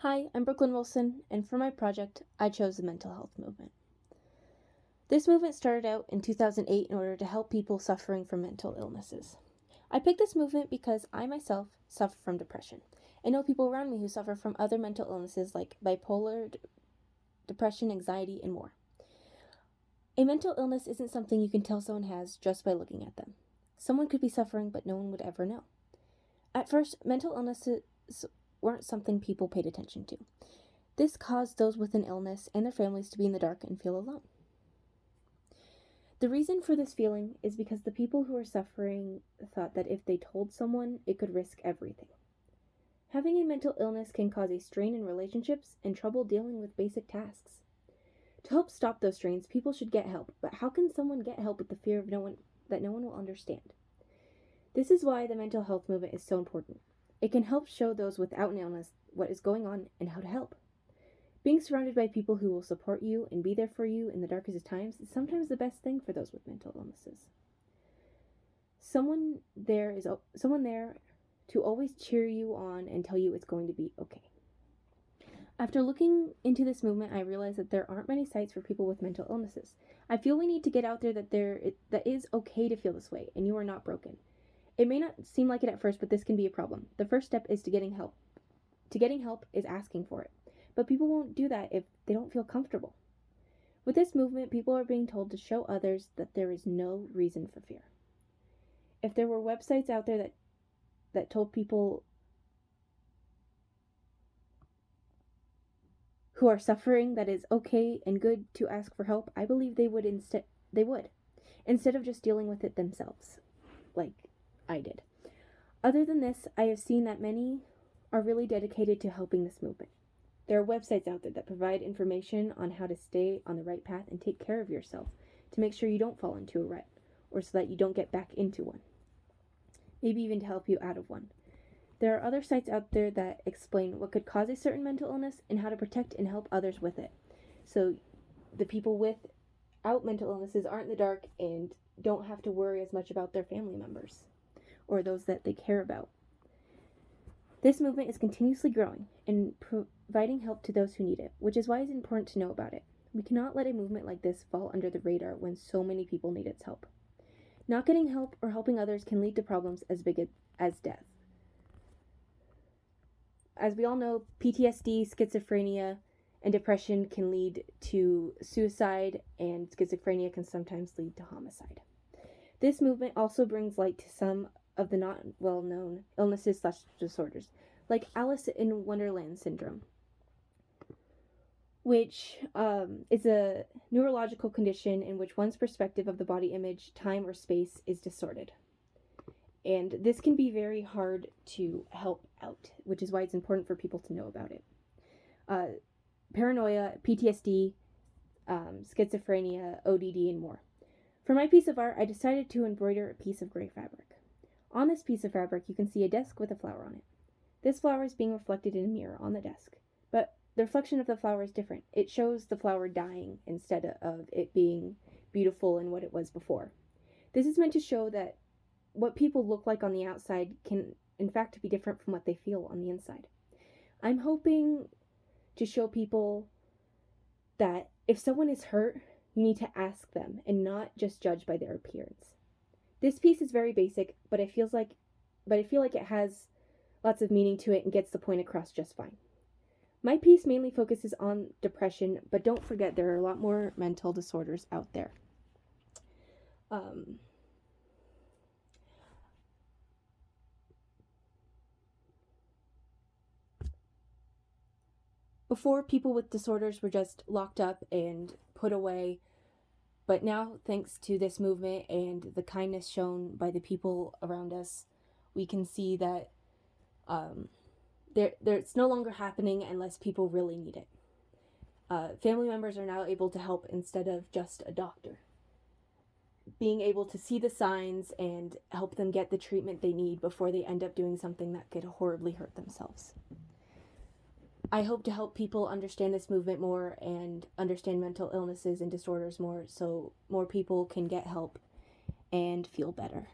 Hi, I'm B.Wilson, and for my project, I chose the mental health movement. This movement started out in 2008 in order to help people suffering from mental illnesses. I picked this movement because I myself suffer from depression. I know people around me who suffer from other mental illnesses like bipolar, depression, anxiety, and more. A mental illness isn't something you can tell someone has just by looking at them. Someone could be suffering, but no one would ever know. At first, mental illnesses weren't something people paid attention to. This caused those with an illness and their families to be in the dark and feel alone. The reason for this feeling is because the people who were suffering thought that if they told someone, it could risk everything. Having a mental illness can cause a strain in relationships and trouble dealing with basic tasks. To help stop those strains, people should get help, but how can someone get help with the fear of that no one will understand? This is why the mental health movement is so important. It can help show those without an illness what is going on and how to help. Being surrounded by people who will support you and be there for you in the darkest of times is sometimes the best thing for those with mental illnesses. Someone there to always cheer you on and tell you it's going to be okay. After looking into this movement, I realized that there aren't many sites for people with mental illnesses. I feel we need to get out there that is okay to feel this way and you are not broken. It may not seem like it at first, but this can be a problem. The first step is to getting help. Getting help is asking for it. But people won't do that if they don't feel comfortable. With this movement, people are being told to show others that there is no reason for fear. If there were websites out there that told people who are suffering that it's okay and good to ask for help, I believe they would instead of just dealing with it themselves, like I did. Other than this, I have seen that many are really dedicated to helping this movement. There are websites out there that provide information on how to stay on the right path and take care of yourself to make sure you don't fall into a rut, or so that you don't get back into one. Maybe even to help you out of one. There are other sites out there that explain what could cause a certain mental illness and how to protect and help others with it. So the people without mental illnesses aren't in the dark and don't have to worry as much about their family members or those that they care about. This movement is continuously growing and providing help to those who need it, which is why it's important to know about it. We cannot let a movement like this fall under the radar when so many people need its help. Not getting help or helping others can lead to problems as big as death. As we all know, PTSD, schizophrenia, and depression can lead to suicide, and schizophrenia can sometimes lead to homicide. This movement also brings light to some of the not well-known illnesses/disorders, like Alice in Wonderland syndrome, which is a neurological condition in which one's perspective of the body image, time, or space is distorted. And this can be very hard to help out, which is why it's important for people to know about it. Paranoia, PTSD, schizophrenia, ODD, and more. For my piece of art, I decided to embroider a piece of gray fabric. On this piece of fabric, you can see a desk with a flower on it. This flower is being reflected in a mirror on the desk, but the reflection of the flower is different. It shows the flower dying instead of it being beautiful and what it was before. This is meant to show that what people look like on the outside can, in fact, be different from what they feel on the inside. I'm hoping to show people that if someone is hurt, you need to ask them and not just judge by their appearance. This piece is very basic, but I feel like it has lots of meaning to it and gets the point across just fine. My piece mainly focuses on depression, but don't forget there are a lot more mental disorders out there. Before, people with disorders were just locked up and put away, but now, thanks to this movement and the kindness shown by the people around us, we can see that it's no longer happening unless people really need it. Family members are now able to help instead of just a doctor. Being able to see the signs and help them get the treatment they need before they end up doing something that could horribly hurt themselves. I hope to help people understand this movement more and understand mental illnesses and disorders more, so more people can get help and feel better.